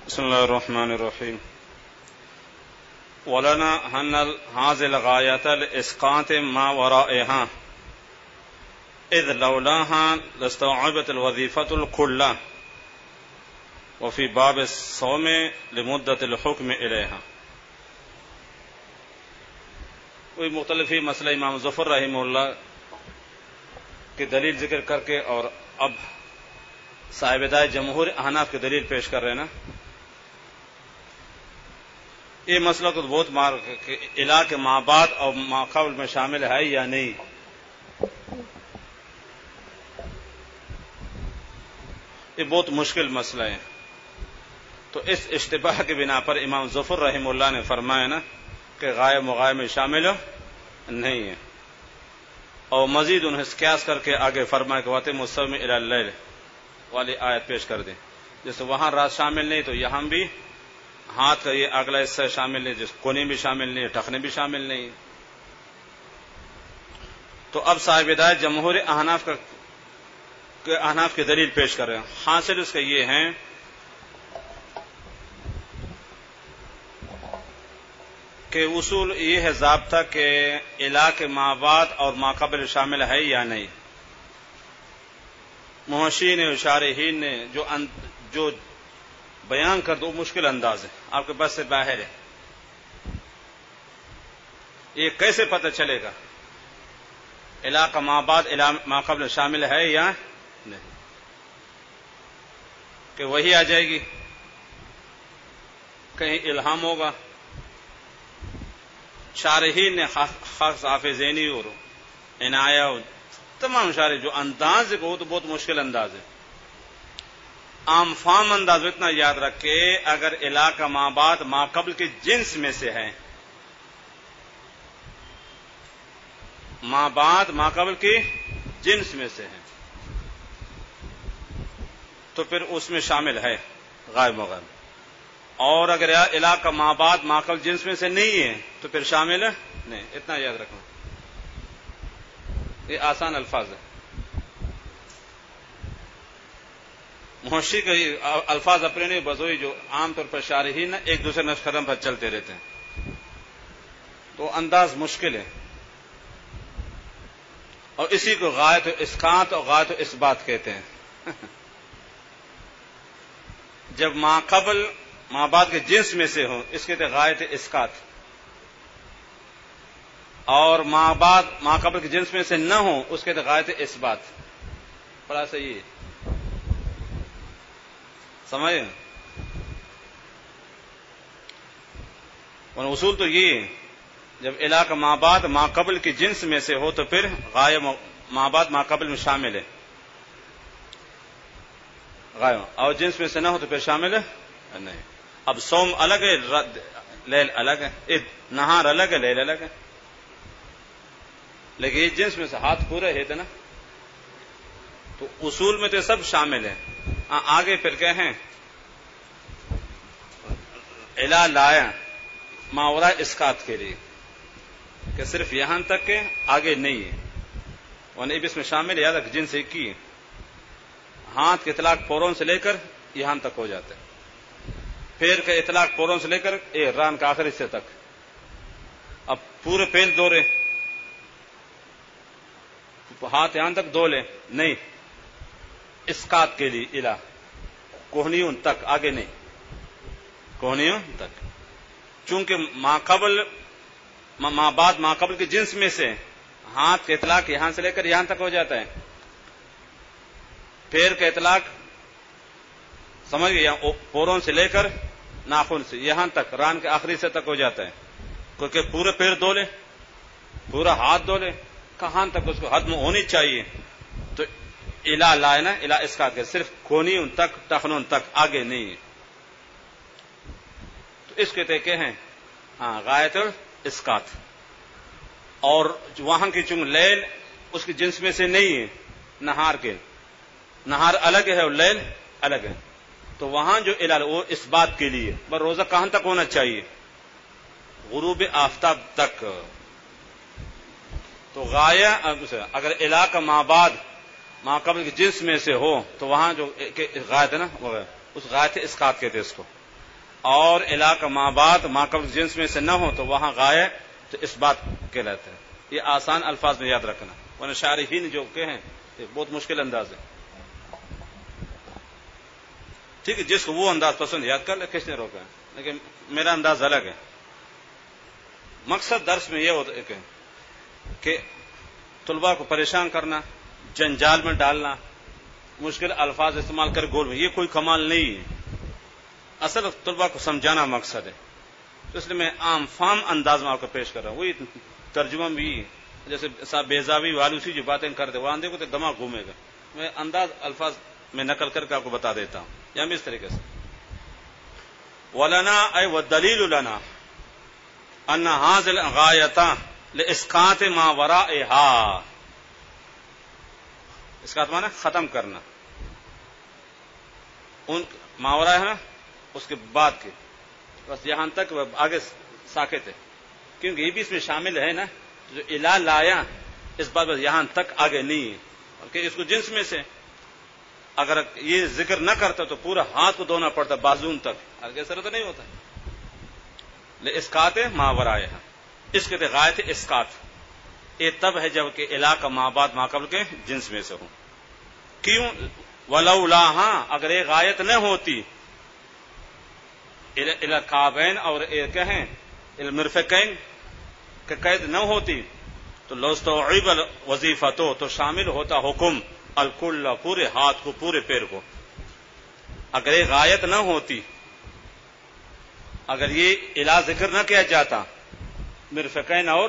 بسم الله الرحمن الرحيم. ولنا هن هذه الغاية لإسقاط ما ورائها إذ لولاها لاستوعبت الوظيفة الكلة وفي باب الصوم لمدة الحكم إليها. کوئی مختلفی مسئلہ امام ظفر رحمہ اللہ کی دلیل ذکر کر کے اور اب صاحب دائے جمہور احناف کی دلیل پیش کر رہے ہیں نا. یہ مسئلہ تو بہت مار کہ الہ کے ما بعد اور ما قبل میں شامل ہے یا نہیں. یہ بہت مشکل مسئلہ ہے. تو اس اشتباہ کی بنا پر امام ظفر رحمہ اللہ نے فرمایا نا کہ غائب مغائب میں شامل نہیں ہے، اور مزید انہیں قیاس کر کے آگے فرمایا کہ وَأَتِمُّوا الصَّوْمَ إِلَى اللَّيْلِ والی آیت پیش کر دیں. جیسے وہاں رات شامل نہیں تو یہاں بھی ہاتھ کا یہ اگلا حصہ شامل نہیں، جس کونے بھی شامل نہیں، ٹخنے بھی شامل نہیں. تو اب صاحب ہدایت جمہور احناف کی دلیل پیش کر رہے ہیں. حاصل اس کا یہ ہے کہ اصول یہ ہے ضابطہ کہ الہ کے ما بعد اور ما قبل شامل ہے یا نہیں. محشین و شارحین نے جو بیان کر دو مشکل انداز ہے، آپ کے بس سے باہر ہے. یہ کیسے پتہ چلے گا الہ کا ما بعد الہ ما قبل شامل ہے یا نہیں؟ کہ وہی آ جائے گی، کہیں الہام ہوگا. شارحین نے خاص حافظینی اور عنایہ تمام شارح جو انداز ہے وہ تو بہت مشکل انداز ہے. عام فام انداز اتنا یاد رکھے اگر الہ کا ما بعد ما قبل کے جنس میں سے ہے، ما بعد ما قبل کے جنس میں سے ہے تو پھر اس میں شامل ہے غائب مغائب. اور اگر الہ کا ما بعد ما قبل جنس میں سے نہیں ہے تو پھر شامل ہے نہیں. اتنا یاد رکھنا، یہ آسان الفاظ ہے. محشی کے الفاظ اپنے نہیں بزوئی جو عام طور پر شارحین ایک دوسرے نقش قدم پر چلتے رہتے ہیں، تو انداز مشکل ہے. اور اسی کو غایت و اسقاط اور غایت و اثبات کہتے ہیں. جب ما قبل ما بعد کے جنس میں سے ہو اس کے غایت اسقاط، اور ما بعد ما قبل کے جنس میں سے نہ ہو اس کے غایت اثبات. بڑا صحیح ہے، سمجھے؟ اور اصول تو یہ ہے جب الہ کا ما بعد ما قبل کی جنس میں سے ہو تو پھر غائب ما بعد ما قبل میں شامل ہے غائب، اور جنس میں سے نہ ہو تو پھر شامل ہے نہیں. اب سوم الگ ہے، لیل الگ ہے، نہار الگ ہے، لیل الگ ہے، لیکن یہ جنس میں سے ہاتھ پورے ہے نا. تو اصول میں تو سب شامل ہے. آگے پھر کیا ہے الہ لایا ماورا اسقاط کے لیے کہ صرف یہاں تک کہ آگے نہیں ہے، ورنہ اب اس میں شامل ہے. یاد رکھ جنس ایک ہی ہے. ہاتھ کے اطلاق پوروں سے لے کر یہاں تک ہو جاتا ہے، پیر کا اطلاق پوروں سے لے کر ران کا آخر حصے تک. اب پورے پیر دورے ہاتھ یہاں تک دو لے نہیں، اسقاط کے لیے الہ کوہنیوں تک آگے نہیں، کوہنیوں تک. چونکہ ما قبل ما بعد ما قبل کے جنس میں سے ہاتھ کے اطلاق یہاں سے لے کر یہاں تک ہو جاتا ہے، پیر کا اطلاق سمجھ گئے پوروں سے لے کر ناخن سے یہاں تک ران کے آخری سے تک ہو جاتا ہے. کیونکہ پورے پیر دو لے، پورا ہاتھ دو لے، کہاں تک اس کو حد میں ہونی چاہیے. تو الہ لائے نا الہ اسقاط کے صرف کونیوں تک ٹخنوں تک آگے نہیں ہے. تو اس کے کہ ہیں غایت الاسقاط. اور وہاں کی چونکہ لیل اس کی جنس میں سے نہیں ہے نہار کے، نہار الگ ہے اور لیل الگ ہے، تو وہاں جو الہ وہ اس بات کے لیے پر روزہ کہاں تک ہونا چاہیے؟ غروب آفتاب تک. تو غایہ اگر الہ کا ما بعد ما قبل کے جنس میں سے ہو تو وہاں جو غایت ہے نا اس غایت اسقاط کہتے اس کو. اور علاقہ ماں بعد ما قبل جنس میں سے نہ ہو تو وہاں غائب تو اس بات کہلاتا ہے. یہ آسان الفاظ میں یاد رکھنا، ورنہ شارحین جو کہیں یہ بہت مشکل انداز ہے. ٹھیک ہے، جس کو وہ انداز پسند یاد کر لے، کس نے روکا ہے، لیکن میرا انداز الگ ہے. مقصد درس میں یہ ہوتا ہے کہ طلباء کو پریشان کرنا، جنجال میں ڈالنا، مشکل الفاظ استعمال کر گول میں، یہ کوئی کمال نہیں ہے. اصل طلباء کو سمجھانا مقصد ہے. تو اس لیے میں عام فام انداز میں آپ کو پیش کر رہا ہوں. وہی ترجمہ بھی جیسے صاحب بیزاوی والوسی جو باتیں کرتے وہاں دیکھو تو دماغ گھومے گا. میں انداز الفاظ میں نقل کر کے آپ کو بتا دیتا ہوں، یا بھی اس طریقے سے. وَلَنَا أَيْ وَالدَّلِيلُ لَنَا أَنَّ هَذِهِ الْغَایَةَ لِإِسْقَاطِ مَا وَرَائِهَا. اسقاط مانا ختم کرنا، ان ماورا ہے اس کے بعد کے، بس یہاں تک آگے ساکت ہے، کیونکہ یہ بھی اس میں شامل ہے نا. جو الہ لایا اس بات بس یہاں تک آگے نہیں ہے، کہ اس کو جنس میں سے اگر یہ ذکر نہ کرتا تو پورا ہاتھ کو دھونا پڑتا بازون تک، آگے ایسا تو نہیں ہوتا. اسقاط ماورائے، اس کے غایت اسقاط یہ تب ہے جب کہ الہ کا ماں بعد ما قبل کے جنس میں سے ہو. کیوں؟ ولولا، اگر یہ غایت نہ ہوتی الى الکعبین اور کہیں المرفقین کہ قید نہ ہوتی تو لاستوعب الوظیفۃ، تو شامل ہوتا حکم الکل، پورے ہاتھ کو پورے پیر کو. اگر یہ غایت نہ ہوتی، اگر یہ الہ ذکر نہ کیا جاتا، مرفقین اور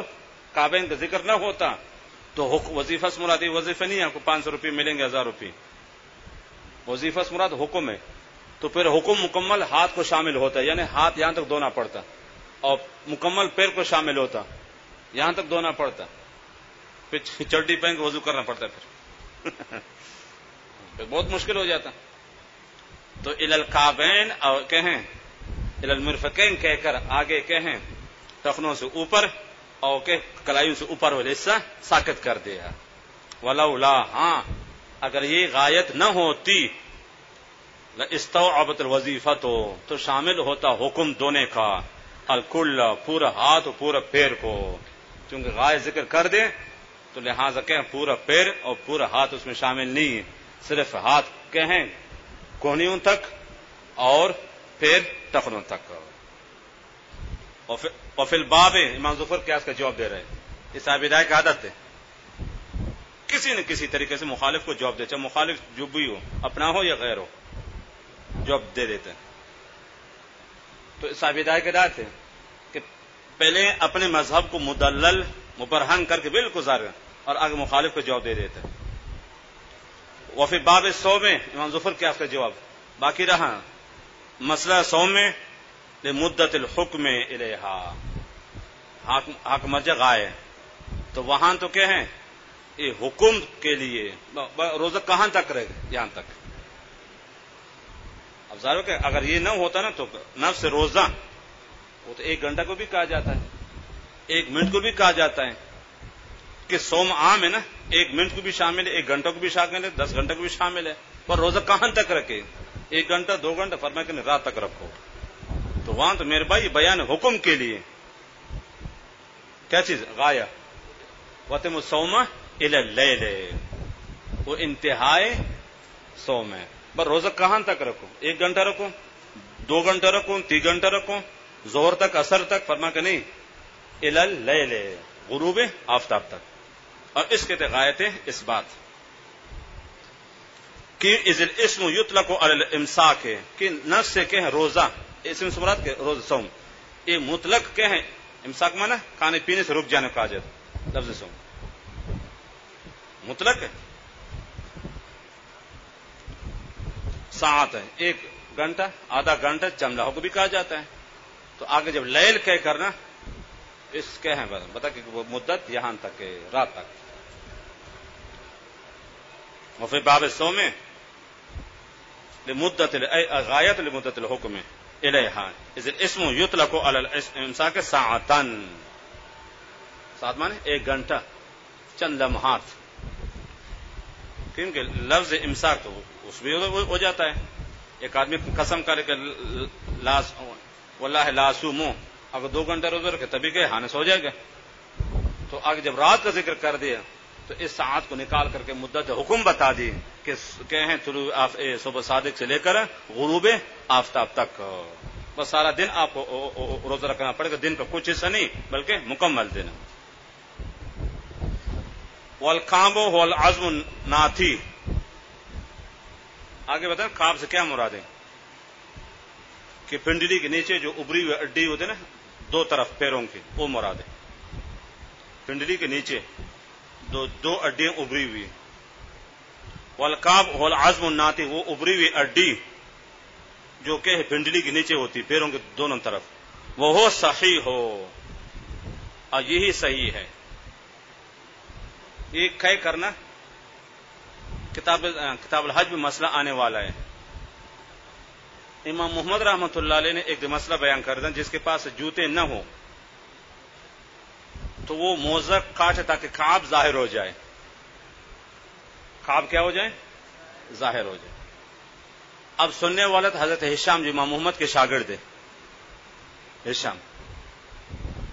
کعبین کا ذکر نہ ہوتا تو وظیفہ سے مراد وظیفہ نہیں، آپ کو 500 روپے ملیں گے 1000 روپے. وظیفہ سے مراد حکم ہے، تو پھر حکم مکمل ہاتھ کو شامل ہوتا ہے، یعنی ہاتھ یہاں تک دھونا پڑتا، اور مکمل پیر کو شامل ہوتا، یہاں تک دھونا پڑتا، پھر چڈی پہن کے وضو کرنا پڑتا، پھر بہت مشکل ہو جاتا. تو الی الکعبین اور کہیں الی المرفقین کہہ کر آگے کہیں ٹخنوں سے اوپر اور کہ کلائیوں سے اوپر والے حصہ ساکت کر دیا. ولولا، اگر یہ غایت نہ ہوتی لاستوعبت الوظیفۃ، تو شامل ہوتا حکم دھونے کا الکل، پورا ہاتھ اور پورا پیر کو. چونکہ غایت ذکر کر دے تو لہذا کہیں پورا پیر اور پورا ہاتھ اس میں شامل نہیں ہے، صرف ہاتھ کہیں کونیوں تک اور پیر ٹخنوں تک. اور فی الباب، امام ظفر قیاس کا جواب دے رہے ہیں. یہ صاحب ہدایت کی عادت ہے کسی نہ کسی طریقے سے مخالف کو جواب دے، چاہے مخالف جو بھی ہو، اپنا ہو یا غیر ہو، جواب دے دیتے ہیں. تو صاحب ہدایت کی عادت ہے کہ پہلے اپنے مذہب کو مدلل مبرہن کر کے بالکل ظاہر اور آگے مخالف کو جواب دے دیتے ہیں. وفی باب الصوم، امام ظفر قیاس کا جواب باقی رہا. مسئلہ صوم میں لمدت الحکم الیہا، حق مرجع غائب، تو وہاں تو کیا ہے یہ حکم کے لیے روزہ کہاں تک رہے گا، یہاں تک. اب ظاہر کہ اگر یہ نہ ہوتا نا تو نفس روزہ وہ تو 1 گھنٹہ کو بھی کہا جاتا ہے، 1 منٹ کو بھی کہا جاتا ہے، کہ صوم عام ہے نا، 1 منٹ کو بھی شامل ہے، 1 گھنٹہ کو بھی شامل ہے، 10 گھنٹے کو بھی شامل ہے. پر روزہ کہاں تک رکھے، 1 گھنٹہ 2 گھنٹہ، فرمایا کہ رات تک رکھو. تو وہاں تو میرے بھائی بیان حکم کے لیے کیا چیز غایہ وتم الصوم الی اللیل، وہ انتہائے صوم ہے. پر روزہ کہاں تک رکھو، 1 گھنٹہ رکھو، 2 گھنٹہ رکھو، 3 گھنٹہ رکھو، ظہر تک عصر تک، فرما کہ نہیں الی اللیل، غروب آفتاب تک. اور اس کے غایت ہے اس بات کہ اذ الاسم یطلق علی الامساک، کہ نفس سے کہ روزہ، اسم سے مراد کہ روزہ صوم یہ مطلق کہ ہے، امساک مانا کھانے پینے سے رک جانے کا جاتا، لفظ صوم مطلق ہے. ساعت ہے 1 گھنٹہ، آدھا گھنٹہ، چملاہوں کو بھی کہا جاتا ہے. تو آگے جب لیل کہہ کرنا اس کے ہیں بتا کہ وہ مدت یہاں تک ہے، رات تک. وفی باب الصوم لمدت غایت لمدت الحکم الیہا اذ الاسم یطلق علی الامساک ساعتن، ساعت مانے 1 گھنٹہ چند لمحات، کیونکہ لفظ امساک تو اس میں ہو جاتا ہے. ایک آدمی قسم کرے کہ واللہ لا صومو، اگر 2 گھنٹے روزہ رکھے تبھی کہ ہاں سو جائے گا. تو آگے جب رات کا ذکر کر دیا تو اس ساعت کو نکال کر کے مدت حکم بتا دی کہ ہیں طلوع صبح صادق سے لے کر غروب آفتاب تک. بس سارا دن آپ کو روزہ رکھنا پڑے گا، دن کا کچھ حصہ نہیں بلکہ مکمل دن. والکعب هو العظم الناتھی، آگے بتائیں کعب سے کیا مراد ہے؟ کہ پنڈلی کے نیچے جو ابری ہوئی اڈی ہوتے نا 2 طرف پیروں کی، وہ مراد ہے. پنڈلی کے نیچے دو اڈیاں ابری ہوئی. والکعب هو العظم الناتھی، وہ ابری ہوئی اڈی جو کہ پنڈلی کے نیچے ہوتی پیروں کے دونوں طرف. وہ صحیح ہو، اور یہی صحیح ہے. یہ کہہ کرنا کتاب الحج میں مسئلہ آنے والا ہے. امام محمد رحمۃ اللہ علیہ نے ایک مسئلہ بیان کر دیا، جس کے پاس جوتے نہ ہو تو وہ موزہ کاٹے تاکہ کعب ظاہر ہو جائے. کعب کیا ہو جائے؟ ظاہر ہو جائے. اب سننے والا تو حضرت ہشام جو امام محمد کے شاگرد ہے، ہشام،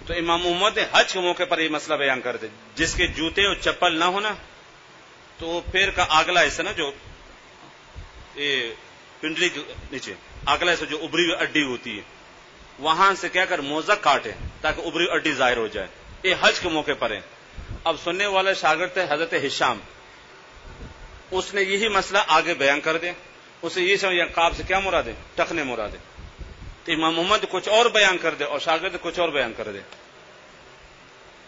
تو امام محمد نے حج کے موقع پر یہ مسئلہ بیان کر دے جس کے جوتے اور چپل نہ ہونا تو وہ پیر کا اگلا حصہ نا جو پنڈلی کے نیچے اگلا حصہ جو ابری ہوئی اڈی ہوتی ہے وہاں سے کیا کر موزہ کاٹے تاکہ ابری اڈی ظاہر ہو جائے. یہ حج کے موقع پر ہے. اب سننے والا شاگرد ہے حضرت ہشام، اس نے یہی مسئلہ آگے بیان کر دیا. اسے یہ سمجھ کعب سے کیا مراد ہے؟ ٹخنے مراد ہے. تو امام محمد کچھ اور بیان کر دے اور شاگرد کچھ اور بیان کر دے.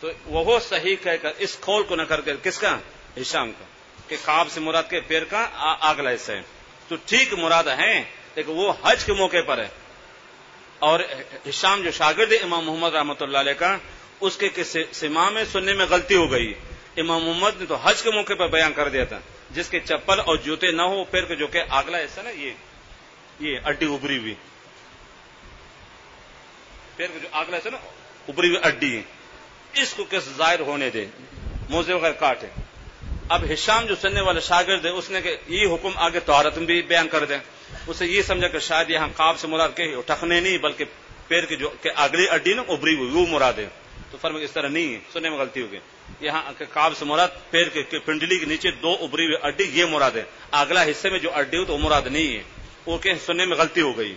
تو وہ صحیح کہہ کر اس قول کو نہ کر کے کس کا؟ ہشام کا، کہ کعب سے مراد کے پیر کا اگلا حصہ ہے. تو ٹھیک مراد ہے لیکن وہ حج کے موقع پر ہے. اور ہشام جو شاگرد ہے امام محمد رحمۃ اللہ علیہ کا، اس کے سماع میں سننے میں غلطی ہو گئی. امام محمد نے تو حج کے موقع پر بیان کر دیا تھا جس کے چپل اور جوتے نہ ہو پیر کے جو کہ اگلا حصہ نا یہ اڈی ابری ہوئی پیر کے جو اگلا حصہ نا ابری ہوئی اڈی ہے، اس کو کس ظاہر ہونے دے، موزے وغیرہ کاٹے. اب ہشام جو سننے والا شاگرد ہے اس نے کہ یہ حکم آگے طہارت میں بھی بیان کر دیں. اسے یہ سمجھا کہ شاید یہاں کعب سے مراد کہ ٹخنے نہیں بلکہ پیر کے جو کہ اگلی اڈی نا ابری ہوئی وہ مراد ہے. تو فرمایا اس طرح نہیں ہے، سننے میں غلطی ہو گئی. یہاں کعب سے مراد پیر کے پنڈلی کے نیچے 2 ابری ہوئی اڈی یہ مراد ہے. اگلا حصے میں جو اڈی ہو تو وہ مراد نہیں ہے. وہ کہ سننے میں غلطی ہو گئی.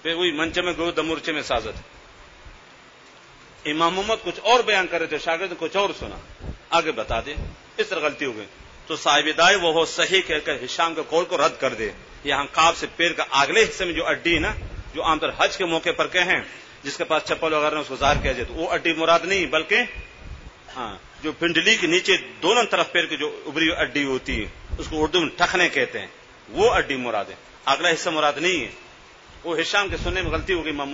پھر وہی منچے میں گو دمورچے میں سازت. امام محمد کچھ اور بیان کر رہے تھے، شاگرد نے کچھ اور سنا، آگے بتا دے، اس طرح غلطی ہو گئی. تو صاحب دائے وہ صحیح کہہ کر ہشام کے قول کو رد کر دے. یہاں کعب سے پیر کا اگلے حصے میں جو اڈی ہے نا، جو عام طور حج کے موقع پر کہیں جس کے پاس چپل وغیرہ اس کو ظاہر کیا جائے تو وہ اڈی مراد نہیں بلکہ جو پنڈلی کے نیچے دونوں طرف پیر کی جو ابری اڈی ہوتی ہے اس کو اردو میں ٹخنے کہتے ہیں، وہ اڈی مراد ہے، اگلا حصہ مراد نہیں ہے. وہ ہشام کے سننے میں غلطی ہو گئی. امام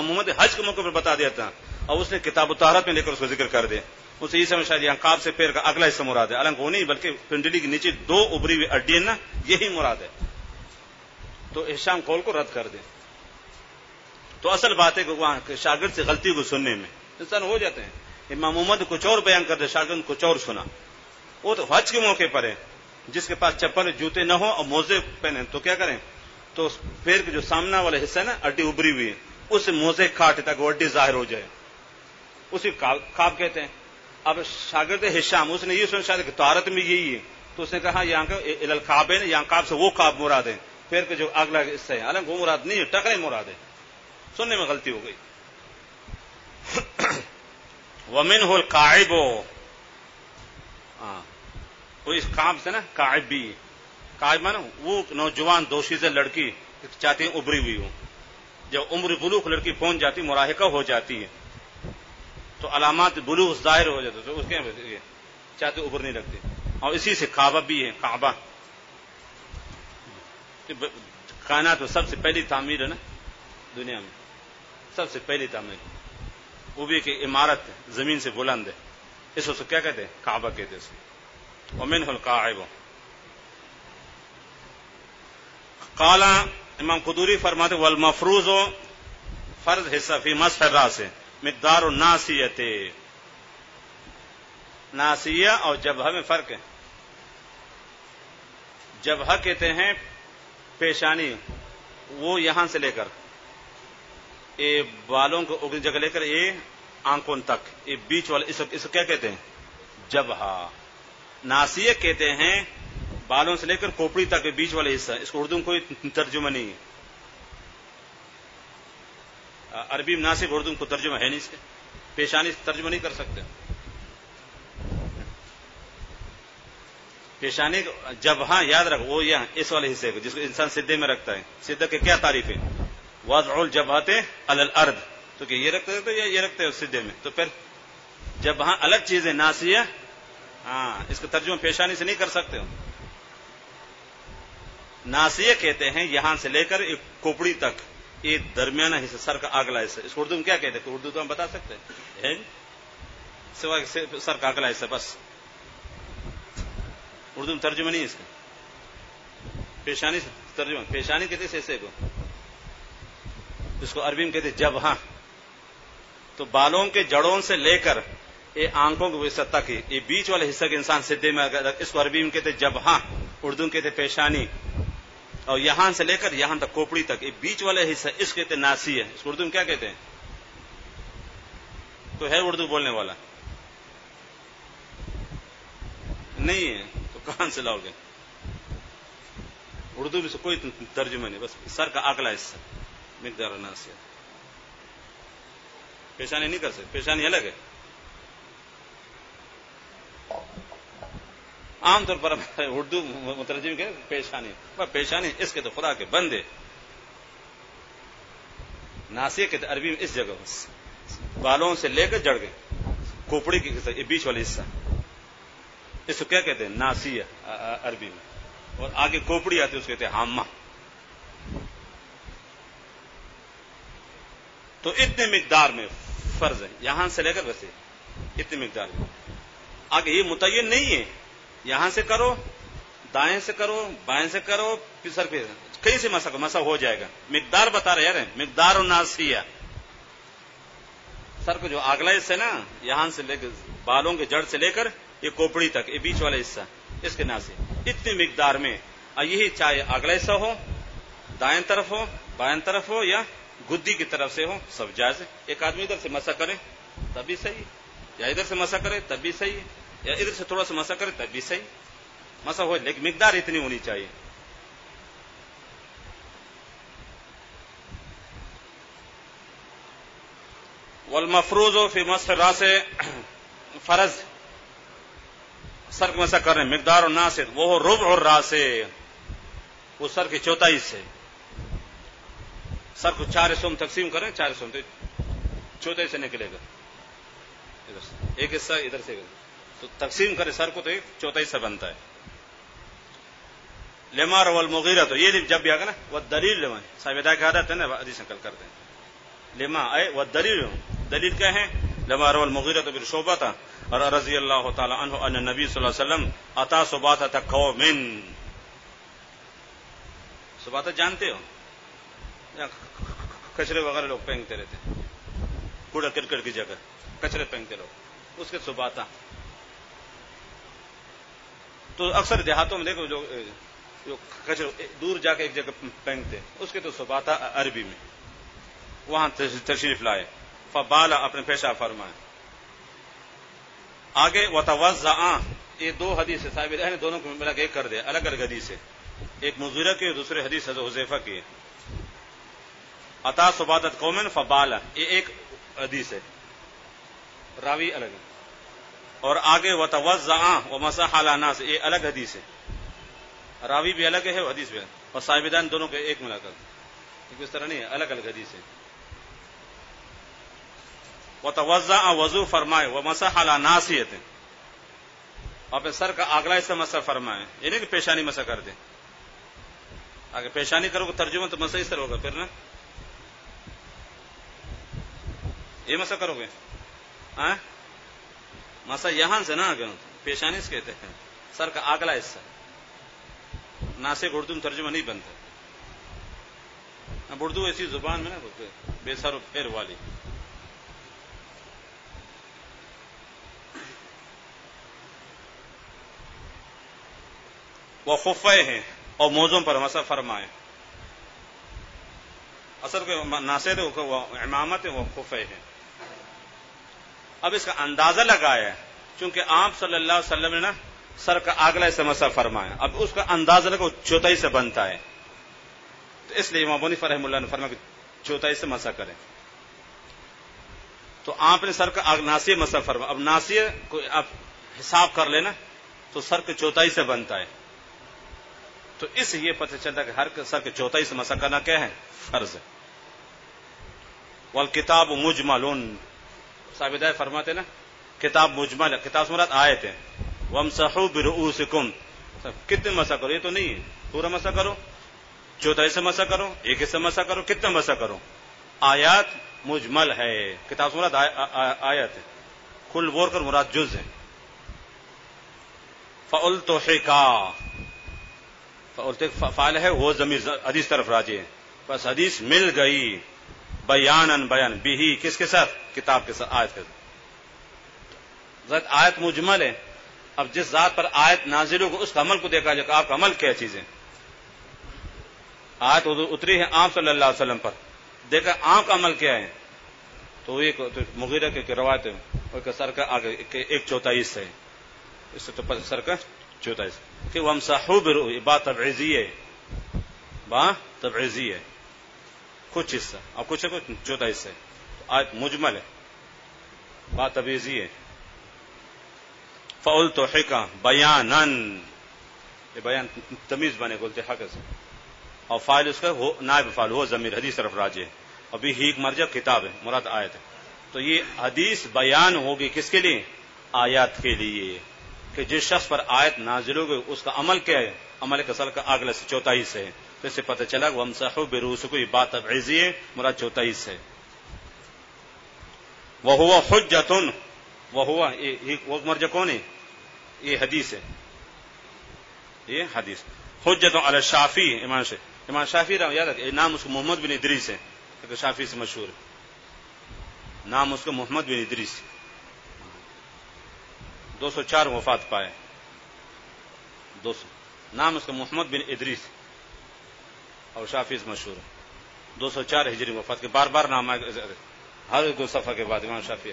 محمد حج کے موقع پر بتا دیا تھا اور اس نے کتاب الطہارت میں لے کر اس کو ذکر کر دیا. اسے یہ سمجھ شاید یہاں کعب سے پیر کا اگلا حصہ مراد ہے، حالانکہ وہ نہیں بلکہ پنڈلی کے نیچے 2 ابری ہوئی اڈی نا یہی مراد ہے. تو ہشام قول کو رد کر دے. تو اصل بات ہے کہ وہاں شاگرد سے غلطی کو سننے میں انسان ہو جاتے ہیں. امام محمد کچھ اور بیان کر دے، شاگرد کچھ اور سنا. وہ تو حج کے موقع پر ہے، جس کے پاس چپل جوتے نہ ہو اور موزے پہنے تو کیا کریں؟ تو پیر کے جو سامنا والا حصہ ہے نا اڈی ابری ہوئی ہے اس موزے کاٹے تاکہ وہ اڈی ظاہر ہو جائے، اسی کعب کہتے ہیں. اب شاگرد ہشام اس نے یہ سنا شاید کہ طہارت میں یہی ہے تو اس نے کہا یہاں کا الکعب ہے، یہاں کعب سے وہ کعب مراد ہے، پیر کے جو اگلا حصہ ہے، حالانکہ وہ مراد نہیں ہے، ٹکرے مراد ہے. سننے میں غلطی ہو گئی. ومنہ القاعب، وہ اس کعب سے نا قاعب بھی، قاعب مانا وہ نوجوان دوشیزہ لڑکی چاہتی ہیں ابری ہوئی ہو. جب عمر بلوغ لڑکی پہنچ جاتی مراہقہ ہو جاتی ہے تو علامات بلوغ ظاہر ہو جاتے تو اس کے چاہتے ابر نہیں لگتی. اور اسی سے کعبہ بھی ہے، کعبہ کائنات میں سب سے پہلی تعمیر ہے نا دنیا میں، سب سے پہلی تعمیر، وہ بھی کہ عمارت زمین سے بلند ہے، اس کو کیا کہتے ہیں؟ کعبہ کہتے ہیں. ومنہ القاعب. قال امام قدوری فرماتے والمفروض فرض حصہ فی مسح الراس مقدار الناسیہ، ناسیہ اور جبہہ میں فرق ہے. جبہہ کہتے ہیں پیشانی، وہ یہاں سے لے کر یہ بالوں کو اگلی جگہ لے کر یہ آنکھوں تک، یہ بیچ والے اس کو کیا کہتے ہیں؟ جبہا. ناسیہ کہتے ہیں بالوں سے لے کر کھوپڑی تک بیچ والے حصہ. اس کو اردو میں کوئی ترجمہ نہیں ہے. عربی میں ناسک، اردو میں کوئی ترجمہ ہے نہیں اس کے. پیشانی سے ترجمہ نہیں کر سکتے. پیشانی جبہا یاد رکھو، وہ یہاں اس والے حصے کو جس کو انسان سدھے میں رکھتا ہے. سدھے کی کیا تعریف ہے؟ وضع الجبہۃ علی الارض. تو کہ یہ رکھتے تو یہ رکھتے ہو سدھے میں. تو پھر جبہا الگ چیز ہے، ناسیہ اس کا ترجمہ پیشانی سے نہیں کر سکتے ہو. ناسیہ کہتے ہیں یہاں سے لے کر ایک کھوپڑی تک، یہ درمیانہ حصہ، سر کا اگلا حصہ. اس کو اردو میں کیا کہتے ہیں؟ اردو تو ہم بتا سکتے ہیں سوائے سر کا اگلا حصہ، بس. اردو میں ترجمہ نہیں ہے اس کا. پیشانی سے ترجمہ، پیشانی کہتے ہیں حصے کو، اس کو عربی میں کہتے ہیں جبہا. تو بالوں کے جڑوں سے لے کر یہ آنکھوں کے حصہ تک، یہ بیچ والے حصہ کے انسان سدھے میں، اس کو عربی میں کہتے ہیں جبہا، اردو میں کہتے ہیں پیشانی. اور یہاں سے لے کر یہاں تک کھوپڑی تک یہ بیچ والے حصہ، اس کو کہتے ہیں ناسیہ. اس کو اردو میں کیا کہتے ہیں؟ تو ہے اردو بولنے والا نہیں ہے تو کہاں سے لاؤ گے؟ اردو میں سے کوئی ترجمہ نہیں، بس سر کا اگلا حصہ مقدار ناسیہ. پیشانی نہیں کر سکتے، پیشانی الگ ہے. عام طور پر اردو مترجم کے پیشانی، پیشانی اس کے تو خدا کے بندے. ناسیہ کے عربی میں اس جگہ بالوں سے لے کر جڑ گئے کھوپڑی کے حصہ، یہ بیچ والا حصہ، اس کو کیا کہتے ہیں؟ ناسیہ عربی میں. اور آگے کھوپڑی آتی ہے، اس کو کہتے ہیں ہامہ. تو اتنے مقدار میں فرض ہے، یہاں سے لے کر ویسے اتنے مقدار میں. آگے یہ متعین نہیں ہے یہاں سے کرو، دائیں سے کرو، بائیں سے کرو، سر پہ کہیں سے مسا ہو جائے گا. مقدار بتا رہے یار، مقدار ناسیہ. سر کو جو اگلا حصہ ہے نا، یہاں سے لے کر بالوں کے جڑ سے لے کر یہ کھوپڑی تک، یہ بیچ والا حصہ، اس کے ناسیہ اتنی مقدار میں. یہی چاہے اگلا حصہ ہو، دائیں طرف ہو، بائیں طرف ہو، یا گدی کی طرف سے ہو، سب جائز ہے. ایک آدمی ادھر سے مسا کرے تب بھی صحیح، یا ادھر سے مسا کرے تب بھی صحیح، یا ادھر سے تھوڑا سا مسا کرے تب بھی صحیح. مسا ہو لیکن مقدار اتنی ہونی چاہیے. والمفروض فی مسح الراس، فرض سر کو مسا کر رہے ہیں، مقدار الناس وہ ربع الراس، وہ سر کی چوتھائی سے. سر کو 4 حصوں میں تقسیم کریں، 4 حصوں میں چوتھائی سے نکلے گا. ادھر سے ایک حصہ، ادھر سے تو تقسیم کرے سر کو تو ایک چوتھائی سے بنتا ہے. لما روى المغیرہ، تو یہ جب بھی آگا نا، وہ دلیل لما صاحب ادا کی عادت ہے نا، حدیث نقل کرتے ہیں. لما اے وہ دلیل کیا ہے؟ لما روى المغیرہ بن شعبہ اور رضی اللہ تعالی عنہ ان نبی صلی اللہ علیہ وسلم اتا سباتۃ قوم. سباتہ جانتے ہو؟ کچرے وغیرہ لوگ پھینکتے رہتے، کوڑا کرکٹ کی جگہ کچرے پھینکتے لوگ، اس کے سباتہ. تو اکثر دیہاتوں میں دیکھو جو کچرے دور جا کے ایک جگہ پھینکتے، اس کے تو سباتہ عربی میں. وہاں تشریف لائے، فبالا اپنے پیشاب فرمائے. آگے وتوضأ، یہ 2 حدیث ہے، صاحب نے دونوں کو ملا کے ایک کر دیا، الگ الگ حدیث ہے. ایک مغیرہ کی اور دوسری حدیث حضرت حذیفہ کی. اتا سباتۃ قوم فبالا، یہ ایک حدیث ہے، راوی الگ ہے. اور آگے وتوضأ ومسح علی الناس، یہ الگ حدیث ہے، راوی بھی الگ ہے، حدیث بھی الگ. اور صاحبان دونوں کے ایک ملا کر، اس طرح نہیں ہے، الگ الگ حدیث ہے. وتوضأ وضو فرمائے، ومسح علی ناصیۃ، اپنے سر کا اگلا حصہ مسح فرمائے. یہ نہیں کہ پیشانی مسح کر دیں. اگر پیشانی کرو گے ترجمہ تو مسح اس طرح ہوگا پھر نا، یہ مسح کرو گے مسح یہاں سے نا، آگے پیشانی سے کہتے ہیں سر کا اگلا حصہ. ناسک اردو میں ترجمہ نہیں بنتا. اب اردو ایسی زبان میں نا بے سر و پیر والی. وہ خفے ہیں اور موزوں پر مسح فرمائے. اصل کے ناصر وہ امامت ہے، وہ خفے ہے. اب اس کا اندازہ لگایا ہے، چونکہ آپ صلی اللہ علیہ وسلم نے نا سر کا اگلا سے مسح فرمایا، اب اس کا اندازہ لگا چوتھائی سے بنتا ہے، تو اس لیے امام ابو حنیفہ رحمہ اللہ نے فرمایا کہ چوتھائی سے مسح کریں. تو آپ نے سر کا ناصیہ مسح فرمایا. اب ناصیہ کو آپ حساب کر لینا تو سر کے چوتھائی سے بنتا ہے. تو اس یہ پتہ چلتا ہے کہ ہر سر کے چوتھائی سے مسح کرنا کیا ہے؟ فرض ہے. والکتاب مجمل، صاحب ہدایت فرماتے نا کتاب مجمل ہے، کتاب سے مراد آیت ہے. وامسحوا برؤوسکم، کتنے مسح کرو؟ یہ تو نہیں ہے پورا مسح کرو، چوتھائی سے مسح کرو، ایک سے مسح کرو، کتنے مسح کرو؟ آیات مجمل ہے، کتاب سے مراد آیت ہے، کل بور کر مراد جز ہے. فَأُلْتُحِقَا، فعال ہے وہ ضمیر حدیث طرف راجع ہے، بس حدیث مل گئی بیانن بیان بھی، کس کے ساتھ؟ کتاب کے ساتھ، آیت کے ساتھ. ذات آیت مجمل ہے، اب جس ذات پر آیت نازل ہو اس کا عمل کو دیکھا جائے کہ آپ کا عمل کیا چیز ہے. آیت اتری ہے آپ صلی اللہ علیہ وسلم پر، دیکھا آپ کا عمل کیا ہے، تو ایک مغیرہ کی روایت ہے سر کا آگے ایک چوتھائی سے، اس سے تو سر کا چوتھائی سے کہ وامسحوا برؤوسکم، بات تبعیضی ہے، بات تبعیضی ہے، کچھ حصہ اور کچھ چوتھائی حصہ ہے. آیت مجمل ہے، بات تبعیضی ہے. فَأُلْتُحِقَا بیانن، یہ بیان تمیز بنے گلتے حق سے، اور فاعل اس کا نائب فاعل ہو ضمیر حدیث طرف راجع ہے. ابھی ہیک مرجع کتاب ہے، مراد آیت ہے. تو یہ حدیث بیان ہوگی کس کے لیے؟ آیات کے لیے، کہ جس شخص پر آیت نازل ہوگی اس کا عمل کیا ہے، عمل کسل کا اگلا سے چوتھائی سے ہے. تو اس سے پتہ چلا کہ وامسحوا برؤوسکم، یہ بات تبعیضی ہے، مراد چوتھائی سے ہے. وَهُوَ حُجَّةٌ، وَهُوَ یہ مرجع کون ہے؟ یہ حدیث ہے، یہ حدیث. حجۃ علی الشافعی، امام شافعی یاد رکھیں، نام اس کو محمد بن ادریس ہے، کیونکہ شافعی سے مشہور ہے، نام اس کو محمد بن ادریس. 204 وفات پائے، 200 نام اس کا محمد بن ادریس اور شافعی سے مشہور ہے. 204 ہجری وفات کے، بار بار نام آئے ہر دو صفحہ کے بعد امام شافعی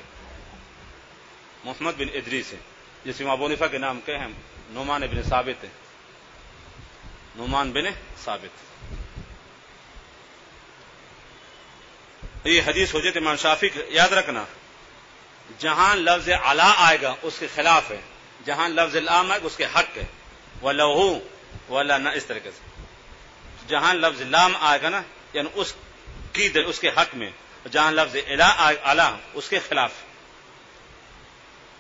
محمد بن ادریس ہے. جس امام ابو حنیفہ کے نام کیا ہیں؟ نعمان بن ثابت ہے، نعمان بن ثابت. یہ حدیث حجت امام شافعی یاد رکھنا، جہاں لفظ علا آئے گا اس کے خلاف ہے، جہاں لفظ لام آئے گا اس کے حق ہے. وَلَهُ وَلَا نہ، اس طریقے سے جہاں لفظ لام آئے گا نا یعنی اس کی اس کے حق میں، جہاں لفظ علا اس کے خلاف.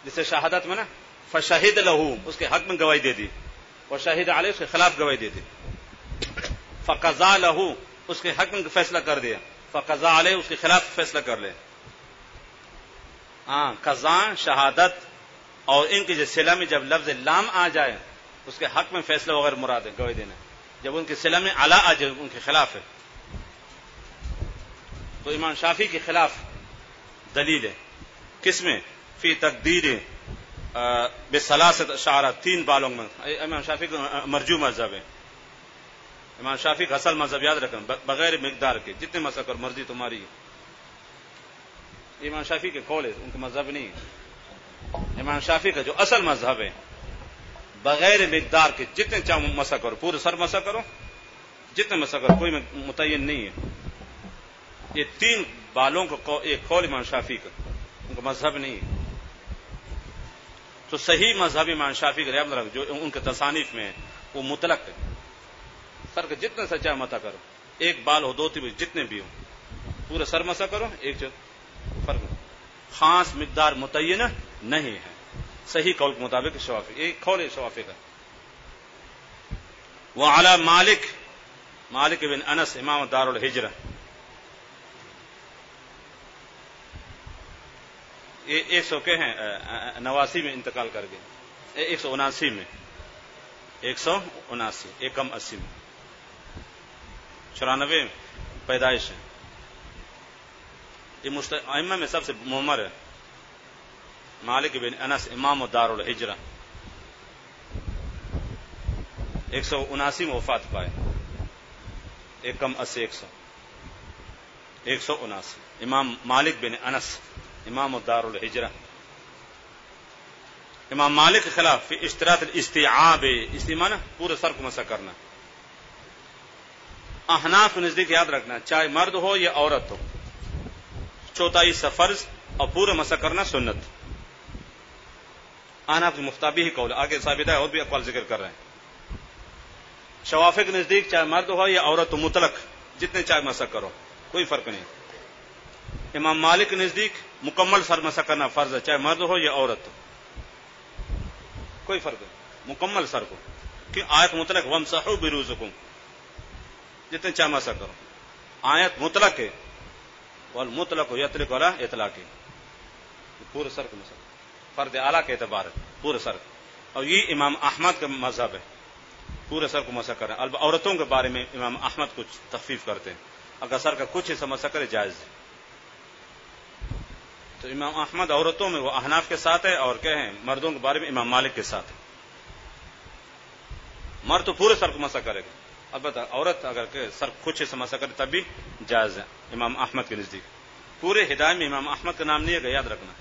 جسے شہادت میں نا فشہد لہو اس کے حق میں گواہی دے دی، اور شہید علیہ اس کے خلاف گواہی دے دی. فقضا لہو اس کے حق میں فیصلہ کر دیا، فقضا علیہ اس کے خلاف فیصلہ کر لے. ہاں، قضا شہادت اور ان کی صلہ میں جب لفظ لام آ جائے اس کے حق میں فیصلہ وغیرہ مراد ہے گواہی دینا. جب ان کی صلہ میں علا آ جائے ان کے خلاف ہے. تو امام شافعی کے خلاف دلیل ہے کس میں؟ فی تقدیر بثلاثۃ اشعار، 3 بالوں میں. امام شافعی کا مرجو مذہب ہے. امام شافعی کا اصل مذہب یاد رکھنا، بغیر مقدار کے جتنے مسح کر مرضی تمہاری ہے. امام شافعی کے قول ہے، ان کا مذہب نہیں ہے. امام شافعی کا جو اصل مذہب ہے بغیر مقدار کے جتنے چاہو مسح کرو، پورے سر مسح کرو، جتنے مسح کرو، کوئی متعین نہیں ہے. یہ 3 بالوں کا ایک قول امام شافعی کا، ان کا مذہب نہیں ہے. تو صحیح مذہب امام شافعی کا جو ان کے تصانیف میں ہے وہ مطلق ہے، سر کا جتنا سچا مسح کرو، ایک بال ہو، 2 3 جتنے بھی ہو، پورے سر مسح کرو، ایک جو فرق خاص مقدار متعین نہیں ہے. صحیح قول کے مطابق شافعی، ایک قول ہے شافعی کا. وعلی مالک بن انس امام دار الہجرہ، یہ 100 کے ہیں 89 میں انتقال کر گئے، 179 میں، 179 ایک کم 80 میں، 94 میں پیدائش ہے. یہ ائمہ میں سب سے معمر ہے. مالک بن انس امام دار الہجرہ، 179 میں وفات پائے، ایک کم 80 100. 179 امام مالک بن انس امام الدار الحجرہ، امام مالک کے خلاف فی اشتراط الاستیعاب، استیمانہ پورے سر کو مسح کرنا. احناف کے نزدیک یاد رکھنا چاہے مرد ہو یا عورت ہو، چوتھائی حصہ فرض اور پورے مسح کرنا سنت. احناف کے مفتابی ہی قول، آگے ثابتہ اور بھی اقوال ذکر کر رہے ہیں. شوافی کے نزدیک چاہے مرد ہو یا عورت ہو مطلق جتنے چاہے مسح کرو، کوئی فرق نہیں. امام مالک کے نزدیک مکمل سر مسح کرنا فرض ہے، چاہے مرد ہو یا عورت ہو، کوئی فرق نہیں، مکمل سر کو، کہ آیت مطلق وامسحوا برؤوسکم، جتنے چاہے مسح کرو. آیت مطلق ہے، والمطلق یطلق علی اطلاقہ، پورے سر کو مسح، فرد اعلیٰ کے اعتبار ہے پورے سر. اور یہ امام احمد کا مذہب ہے، پورے سر کو مسح کریں. البتہ عورتوں کے بارے میں امام احمد کچھ تخفیف کرتے ہیں، اگر سر کا کچھ حصہ مسح کرے جائز ہے. تو امام احمد عورتوں میں وہ احناف کے ساتھ ہے، اور کہیں مردوں کے بارے میں امام مالک کے ساتھ ہے. مرد تو پورے سر کو مسح کرے گا، البتہ عورت اگر کہ سر کچھ حصہ مسح کرے تب بھی جائز ہے امام احمد کے نزدیک. پورے ہدایت میں امام احمد کا نام نہیں ہے، یاد رکھنا،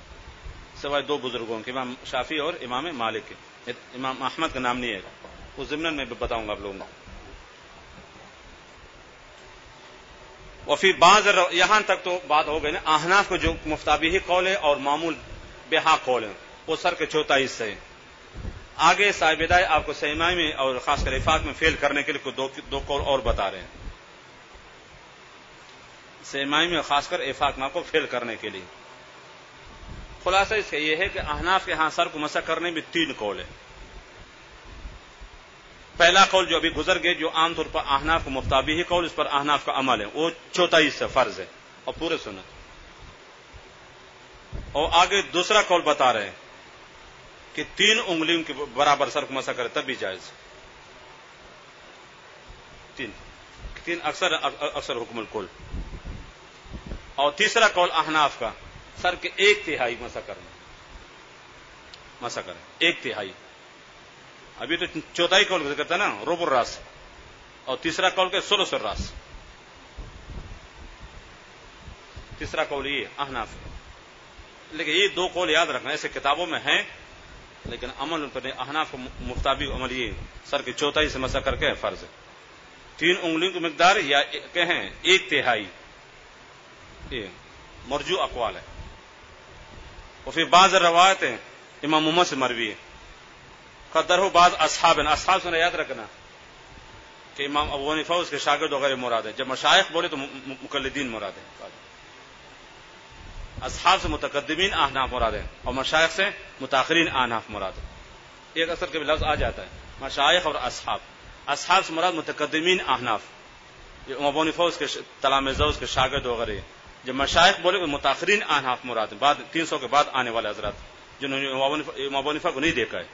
سوائے دو بزرگوں کے، امام شافعی اور امام مالک کے. امام احمد کا نام نہیں ہے، وہ ضمن میں بتاؤں گا آپ لوگوں کو. وفی بعض، یہاں تک تو بات ہو گئی نا. احناف کو جو مفتابی قول ہے اور معمول بہا قول ہے، وہ سر کے چوتھائی حصے ہے. آگے صاحب ہدایت آپ کو سیمائی میں اور خاص کر افاق میں فیل کرنے کے لیے دو قول اور بتا رہے ہیں. سیمائی میں خاص کر افاق میں آپ کو فیل کرنے کے لیے. خلاصہ اس کا یہ ہے کہ احناف کے ہاں سر کو مسح کرنے میں 3 قول ہے. پہلا قول جو ابھی گزر گئے، جو عام طور پر احناف کو مفتابی ہی قول، اس پر احناف کا عمل ہے، وہ چوتھائی حصہ فرض ہے اور پورے سنت. اور آگے دوسرا قول بتا رہے ہیں کہ 3 انگلیوں کے برابر سر کو مسح کرے تب بھی جائز. 3 اکثر حکم الکل. اور تیسرا قول احناف کا، سر کے 1/3 مسح کریں 1/3. ابھی تو چوتھائی قول ذکر تھا نا، ربع الراس، اور تیسرا قول کے ثلث الراس. تیسرا قول یہ احناف. لیکن یہ 2 قول یاد رکھنا، ایسے کتابوں میں ہیں لیکن عمل پر احناف کو مفتابی عمل یہ سر کے چوتھائی سے مسح کر کے فرض ہے. 3 انگلیوں کی مقدار یا کہیں 1/3، یہ مرجو اقوال ہے. اور پھر بعض روایتیں امام محمد سے مروی ہے، قدر ہو بعض اصحاب سے یاد رکھنا کہ امام ابو حنیفہ اس کے شاگرد وغیرہ مراد ہے. جب مشائخ بولے تو مقلدین مراد ہے. اصحاب سے متقدمین احناف مراد ہے، اور مشائخ سے متاخرین احناف مراد ہے. ایک اثر کے لفظ آ جاتا ہے مشائخ اور اصحاب. اصحاب سے مراد متقدمین احناف، جو ابو حنیفہ اس کے تلامذہ اس کے شاگرد وغیرہ. جب مشائخ بولے تو متاخرین احناف مراد ہے، بعد 300 کے بعد آنے والے حضرات جنہوں نے امام ابو حنیفہ کو نہیں دیکھا ہے.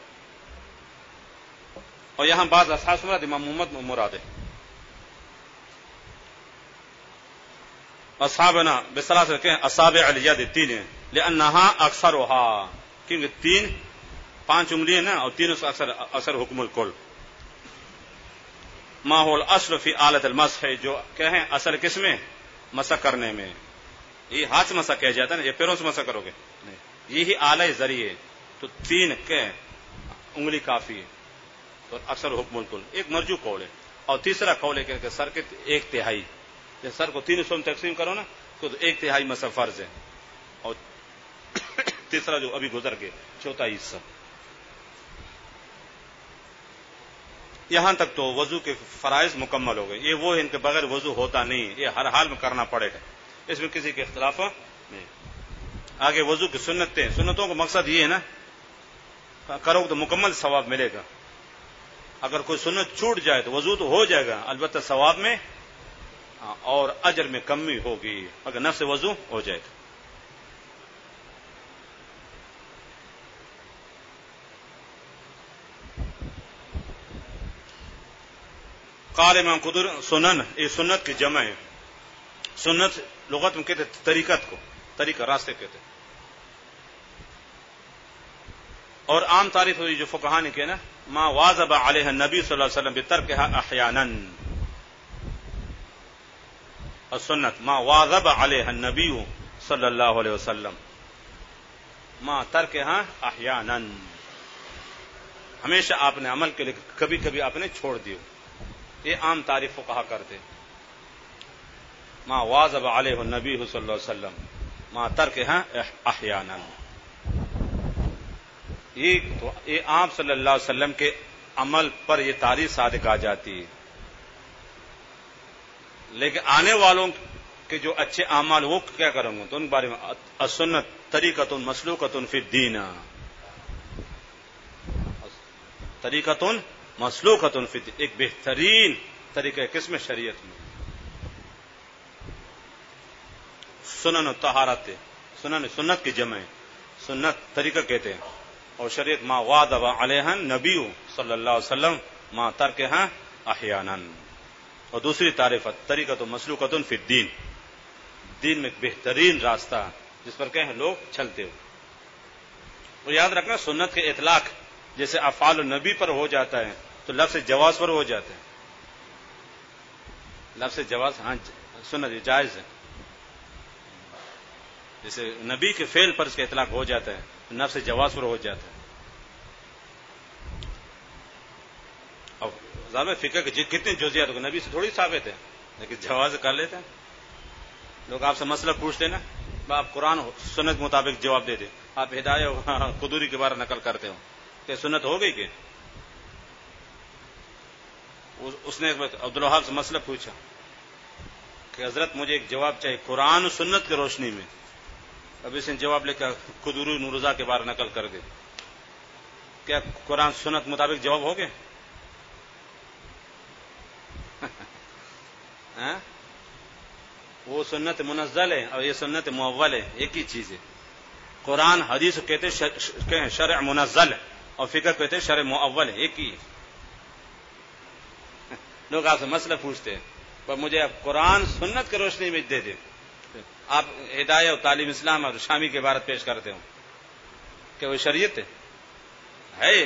اور یہاں بعض اصحاب سے مراد امام محمد مراد ہے. اصحابنا بثلاث رکھیں اصابع الید 3 ہیں، لانہا اکثرها، کیونکہ 5 انگلیاں نا، اور 3 اکثر حکم الکل. ما هو الاصل فی آلۃ المسح، جو کہیں اصل کس میں مسح کرنے میں. یہ ہاتھ سے مسح کیا جاتا ہے نا، یہ پیروں سے مسح کرو گے نہیں، یہی آلہ ذریعے. تو 3 انگلی کافی ہے، تو اکثر حکم الکل ایک مرجو قول ہے. اور تیسرا قول ہے کہ سر کے 1/3، جب سر کو 3 حصوں میں تقسیم کرو نا تو 1/3 مسح فرض ہے. اور تیسرا جو ابھی گزر گئے چوتھائی حصہ. یہاں تک تو وضو کے فرائض مکمل ہو گئے. یہ وہ ان کے بغیر وضو ہوتا نہیں، یہ ہر حال میں کرنا پڑے گا، اس میں کسی کے اختلاف نہیں. آگے وضو کی سنتوں کا مقصد یہ ہے نا، کرو تو مکمل ثواب ملے گا. اگر کوئی سنت چھوٹ جائے تو وضو تو ہو جائے گا، البتہ ثواب میں اور اجر میں کمی ہوگی اگر نفس وضو ہو جائے تو. قال امام قدر سنن، یہ سنت کی جمع ہے. سنت لغت میں کہتے طریقت کو، طریقہ راستے کہتے. اور عام تعریف ہوئی جو فقہا نے کہا نا، ما واظب علیہ النبی صلی اللہ علیہ وسلم بترکها احیانا، السنت ما واظب علیہ النبی صلی اللہ علیہ وسلم ما ترکہا احیانا، ہمیشہ آپ نے عمل کے لیے، کبھی کبھی آپ نے چھوڑ دیو. یہ عام تعریف فقہا کرتے. ما واظب علیہ النبی صلی اللہ علیہ وسلم ما ترکہا احیانا، یہ آپ صلی اللہ علیہ وسلم کے عمل پر یہ تعریف صادق آ جاتی ہے. لیکن آنے والوں کے جو اچھے اعمال وہ کیا کریں گے تو ان کے بارے میں السنت طریقۃ مسلوقۃ فی الدین، طریقۃ مسلوقۃ فی الدین، ایک بہترین طریقہ کس میں؟ شریعت میں. سنن طہارت، سنت کی جمع سنت طریقہ کہتے ہیں، اور شریعت ما واظب علیہ النبی صلی اللہ علیہ وسلم ما ترکہا احیانا. اور دوسری تعریف طریقۃ مسلوقۃ فی الدین، دین میں ایک بہترین راستہ جس پر کہیں لوگ چلتے ہو. اور یاد رکھنا سنت کے اطلاق جیسے افعال النبی پر ہو جاتا ہے تو لفظ جواز پر ہو جاتا ہے. لفظ جواز ہاں سنت جائز ہے، جیسے نبی کے فعل پر اس کا اطلاق ہو جاتا ہے تو لفظ جواز پر ہو جاتا ہے. اب ظاہر فقہ کے کتنے جزیات کو نبی سے تھوڑی ثابت ہے، لیکن جواز کر لیتے ہیں. لوگ آپ سے مسئلہ پوچھتے ہیں نا، آپ قرآن سنت کے مطابق جواب دے دیں. آپ ہدایہ قدوری کے بارے نقل کرتے ہو کہ سنت ہو گئی کہ اس نے عبدالوہاب سے مسئلہ پوچھا کہ حضرت مجھے ایک جواب چاہیے قرآن و سنت کی روشنی میں. اب اس نے جواب لے کر قدوری نورزا کے بارے نقل کر دے. کیا قرآن سنت مطابق جواب ہو گئے؟ وہ سنت منزل ہے اور یہ سنت مؤول ہے، ایک ہی چیز ہے. قرآن حدیث کہتے ہیں شرع منزل اور فقہ کہتے ہیں شرع مؤول ہے، ایک ہی ہے. لوگ آپ سے مسئلہ پوچھتے ہیں پر مجھے آپ قرآن سنت کی روشنی میں دے دیں. آپ ہدایہ اور تعلیم اسلام اور شامی کی عبارت پیش کرتے ہو کہ وہ شریعت ہے.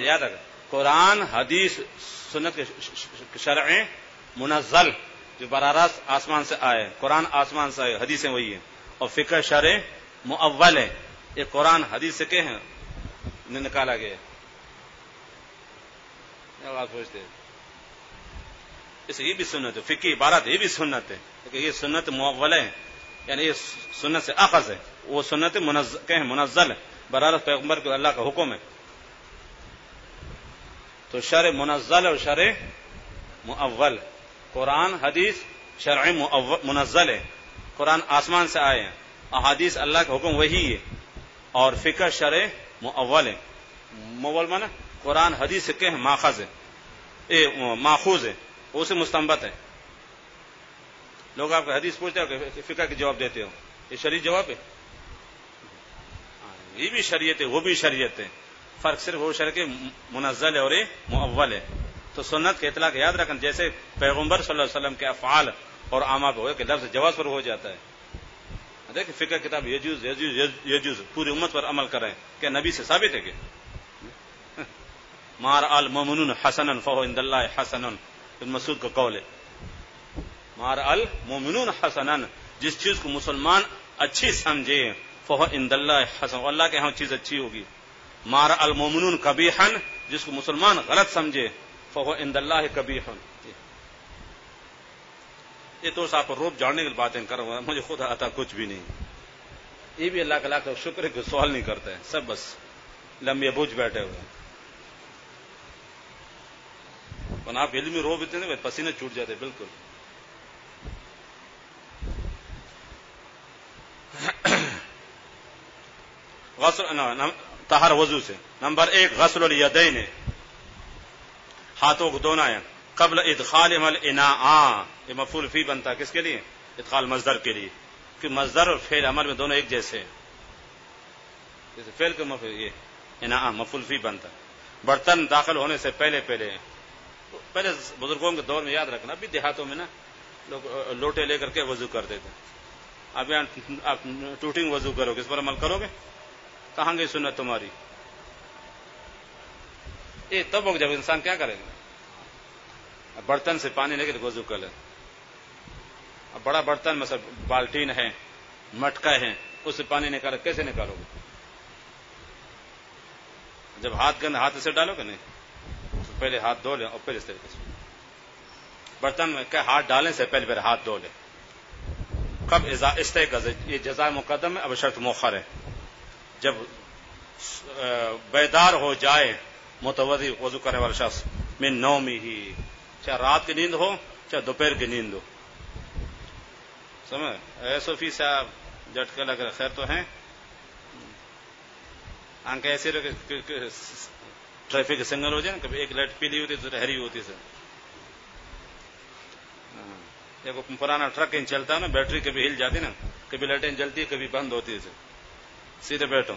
یاد رکھ قرآن حدیث سنت کے شرع منزل جو براہ راست آسمان سے آئے، قرآن آسمان سے آئے، حدیثیں وہی ہیں. اور فقہ شرع مؤول ہے، یہ قرآن حدیث سے کیا ہے نکالا گیا. بات پوچھتے ہیں اس یہ بھی سنت ہے، فقہ عبارت یہ بھی سنت ہے، لیکن یہ سنت مؤول ہے، یعنی یہ سنت سے اخذ ہے. وہ سنت منزل ہے، براہ راست پیغمبر کو اللہ کا حکم ہے. تو شرع منزل اور شرع مؤول، قرآن حدیث شرع منزل ہے، قرآن آسمان سے آئے ہیں، احادیث اللہ کا حکم وہی ہے. اور فقہ شرع مؤول ہے. مؤول مانا قرآن حدیث سے کہیں ماخذ ہے، ماخوذ ہے، وہ سے مستنبط ہے. لوگ آپ کا حدیث پوچھتے ہو کہ فقہ کے جواب دیتے ہو، یہ شریعت جواب ہے. یہ بھی شریعت ہے وہ بھی شریعت ہے، فرق صرف وہ شرع کے منزل ہے اور یہ مؤول ہے. تو سنت کے اطلاق یاد رکھنا جیسے پیغمبر صلی اللہ علیہ وسلم کے افعال اور اعمال ہو کہ لفظ جواز پر ہو جاتا ہے. دیکھیں فقہ کتاب یجوز پوری امت پر عمل کریں، کیا نبی سے ثابت ہے کہ مار المؤمنون حسنا فهو عند الله حسن؟ ابن مسعود کا قول ہے مار المؤمنون حسنا، جس چیز کو مسلمان اچھی سمجھے فهو عند الله حسن، اللہ کے ہاں چیز اچھی ہوگی. مار المؤمنون قبیحا، جس کو مسلمان غلط سمجھے فهو عند الله قبیح. یہ تو آپ کو روب جاننے کی باتیں کر رہا ہوں، مجھے خود آتا کچھ بھی نہیں. یہ بھی اللہ کا لاکھ شکر ہے کہ سوال نہیں کرتا ہے، سب بس لمبے بوجھ بیٹھے ہوئے. آپ علمی روب اتنے پسینے چھوٹ جاتے بالکل. غسل طہر وضو سے. نمبر 1 غسل الیدین، ہاتھوں کو دھونا ہے قبل ادخال الاناء. یہ مفعول فی بنتا ہے کس کے لیے؟ ادخال مصدر کے لیے، کہ مصدر اور فعل عمل میں دونوں ایک جیسے ہیں. جیسے فعل کا مفعول یہ اناء مفعول فی بنتا. برتن داخل ہونے سے پہلے بزرگوں کے دور میں یاد رکھنا، ابھی دیہاتوں میں نا لوگ لوٹے لے کر کے وضو کرتے تھے. اب یہاں آپ ٹوٹنگ وضو کرو، کس پر عمل کرو گے؟ کہاں گئی سنت تمہاری؟ یہ تب ہوگا جب انسان کیا کرے گا، برتن سے پانی لے کے وضو کر لے. اب بڑا برتن مثلا بالٹین ہے، مٹکا ہے، اس سے پانی نکالو، کیسے نکالو گے؟ جب ہاتھ کے اندر ہاتھ اسے ڈالو گے نہیں، تو پہلے ہاتھ دھو لیں اور پھر اس طریقے سے برتن میں کیا ہاتھ ڈالنے سے پہلے ہاتھ دھو لیں. کب استيقظ، یہ جزائے مقدم ہے، اب شرط مؤخر ہے. جب بیدار ہو جائے متوضی وضو کرنے والا شخص من نومه، چاہے رات کی نیند ہو چاہے دوپہر کی نیند ہو. سمجھ اے صوفی صاحب جھٹکے لگ رہے، خیر تو ہیں؟ آنکھیں ایسی رہے کہ ٹریفک سگنل ہو جائے نا، کبھی ایک لائٹ پیلی ہوتی ہے تو ہری ہوتی ہے. ایک پرانا ٹرک چلتا ہے نا، بیٹری کبھی ہل جاتی نا، کبھی لائٹیں جلتی ہے کبھی بند ہوتی ہے. سیدھے بیٹھو.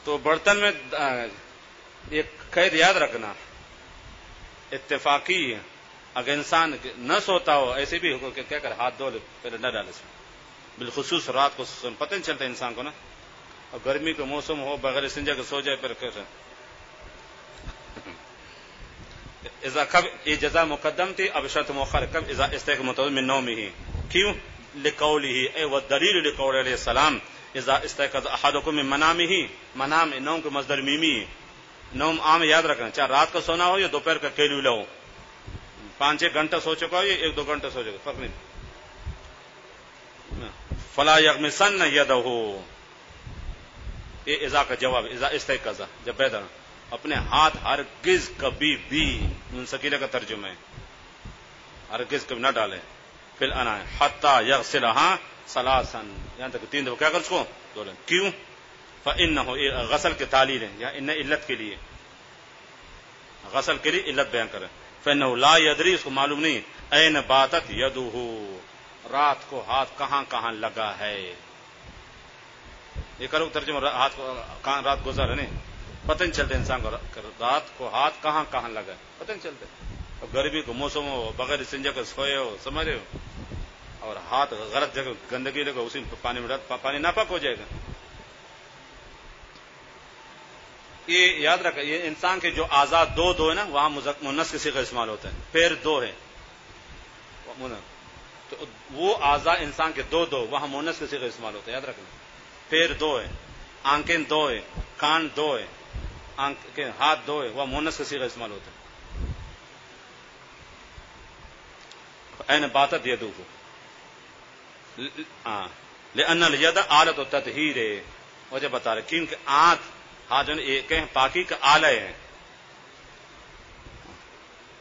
تو برتن میں ایک قید یاد رکھنا اتفاقی ہے، اگر انسان نہ سوتا ہو ایسے بھی ہو کہ کیا کر ہاتھ دھو لے، پہلے نہ ڈالے. بالخصوص رات کو پتہ نہیں چلتا انسان کو نا، اور گرمی کا موسم ہو بغیر استنجا کے سو جائے پھر کیسے. اذا کب یہ جزا مقدم تھی، اب شرط مؤخر. کب اذا استيقظ متوضئ من نومه، کیوں؟ لقوله اي والدليل لقول علیہ السلام اذا استيقظ احدكم من منامه. منام نوم کا مصدر میمی ہے. نوم عام یاد رکھنا، چاہے رات کا سونا ہو یا دوپہر کا قیلولہ ہو. 5-6 گھنٹہ سو چکا ہو یا 1-2 گھنٹہ سو چکا، فرق نہیں. فلا يغمسن يده، یہ اذا کا جواب. اذا استيقظ، جب بیدار، اپنے ہاتھ ہرگز کبھی بھی، نون سکینہ کا ترجمہ ہے، ہرگز کبھی نہ ڈالے. پھر انا حتی یغسلها ثلاثا، یہاں تک 3 دفعہ کیا کر اس کو دھو لیں. کیوں؟ فانه غسل کے تعلیل ہے، یا ان علت کے لیے، غسل کے لیے علت بیان کرے. فانه لا يدري، اس کو معلوم نہیں این باتت یده، رات کو ہاتھ کہاں کہاں لگا ہے. یہ کرو ترجمہ، ہاتھ کو کہاں رات گزر ہے نہیں پتہ نہیں چلتا انسان کو، رات کو ہاتھ کہاں کہاں لگا پتہ نہیں چلتا. اور گرمی کو موسم ہو بغیر استنجا کے سوئے ہو، سمجھ رہے ہو، اور ہاتھ غلط جگہ گندگی لگا اسی پانی میں ڈال، پانی ناپاک ہو جائے گا. یہ یاد رکھا، یہ انسان کے جو اعضاء دو ہے نا، وہاں مؤنث کے صیغہ استعمال ہوتا ہے. پیر 2 ہے تو وہ اعضاء انسان کے 2 وہاں مؤنث کے صیغہ استعمال ہوتا ہے، یاد رکھنا. پیر 2 ہے، آنکھیں 2 ہے، کان 2 ہے، ہاتھ 2 ہے، وہ مؤنث کا صیغہ استعمال ہوتا ہے. این باتت یدہ، لأن الید آلۃ التطہیر، وجہ بتا رہے کیونکہ ہاتھ جو ہے پاکی کا آلہ ہے.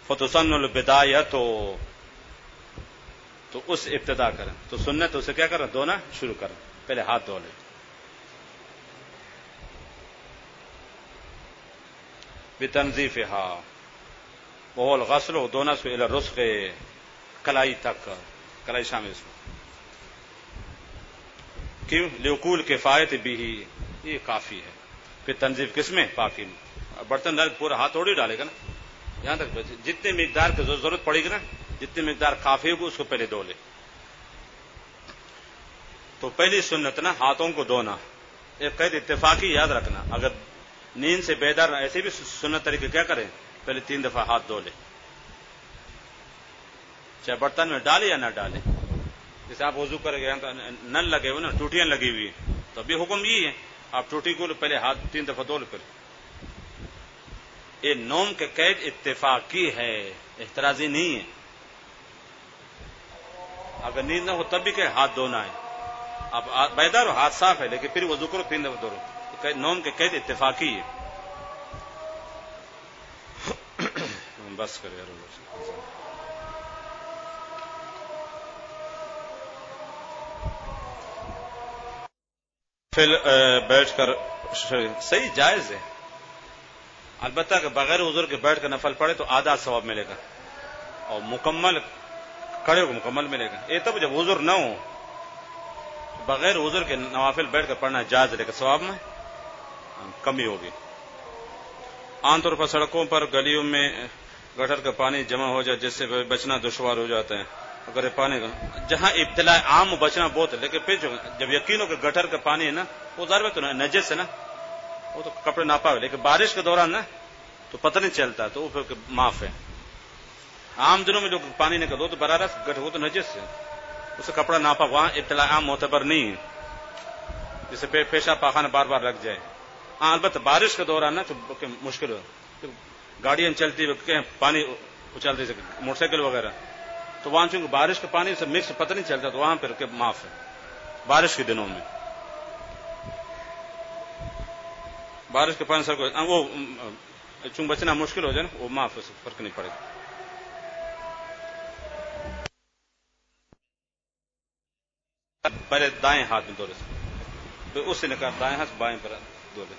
فتسن البدایۃ، تو اس ابتدا کریں، تو سنت اسے کیا کریں، دھونا شروع کریں، پہلے ہاتھ دھو لیں. بتنظیفها، وهو الغسل، دھونا اس کو الى الرسغ، کلائی تک، کلائی شامل اس میں. کیوں؟ لوقول کفایت بھی، یہ کافی ہے. پھر تنظیف کس میں؟ پاکی میں. برتن ڈال پورا ہاتھ تھوڑی ڈالے گا نا، یہاں تک جتنے مقدار کی ضرورت پڑے گی نا، جتنی مقدار کافی ہوگی اس کو پہلے دھو لے. تو پہلی سنت نا ہاتھوں کو دھونا. ایک قید اتفاقی یاد رکھنا، اگر نیند سے بیدار نہ، ایسے بھی سنت طریقے کیا کریں، پہلے 3 دفعہ ہاتھ دھو لے، چاہے برتن میں ڈالے یا نہ ڈالے. جیسے آپ وضو کریں گے تو نل لگے ہوئے نا، ٹوٹیاں لگی ہوئی ہیں، تو ابھی حکم یہی ہے آپ ٹوٹی کو پہلے ہاتھ 3 دفعہ دھو لے. پھر یہ نوم کے قید اتفاقی ہے، احترازی نہیں ہے. اگر نیند نہ ہو تب بھی کہ ہاتھ دھونا ہے. اب بیدار ہو، ہاتھ صاف ہے، لیکن پھر وضو کرو 3 دفعہ دھو. نوم کے قید اتفاقی ہے. بس کرے یار. پھر بیٹھ کر صحیح جائز ہے، البتہ کہ بغیر عذر کے بیٹھ کر نفل پڑھے تو آدھا ثواب ملے گا، اور مکمل کھڑے کو مکمل ملے گا. یہ تب جب عذر نہ ہو، بغیر عذر کے نوافل بیٹھ کر پڑھنا جائز، لیکن ثواب میں کمی ہوگی. عام طور پر سڑکوں پر گلیوں میں گٹر کا پانی جمع ہو جائے جس سے بچنا دشوار ہو جاتا ہے. اگر پانی جہاں ابتلا عام بچنا بہت ہے، لیکن پھر جب یقین ہو کہ گٹر کا پانی ہے نا، وہ ظاہر ہے تو نجس ہے نا، وہ تو کپڑے ناپا ہے، لیکن بارش کے دوران نا تو پتہ نہیں چلتا، تو وہ پھر معاف ہے. عام دنوں میں جو پانی نکل دو تو براہ راست گٹھ، وہ تو نجس ہے، اس سے کپڑا ناپا، وہاں اطلاع عام معتبر نہیں ہے، جسے پیشاب پاخانہ بار بار لگ جائے. ہاں البتہ بارش کے دوران نا کہ مشکل ہو، گاڑیاں چلتی ہوئی پانی اچلتے سے موٹر سائیکل وغیرہ، تو وہاں چونکہ بارش کا پانی سے مکس پتہ نہیں چلتا، تو وہاں پھر کہ معاف ہے بارش کے دنوں میں. بارش کے پانی سر کو وہ چونکہ بچنا مشکل ہو جائے نا، وہ معاف ہے، فرق نہیں پڑے گا. پہلے دائیں ہاتھ میں دو لے، اس سے نکال دائیں ہاتھ بائیں پر دو لے.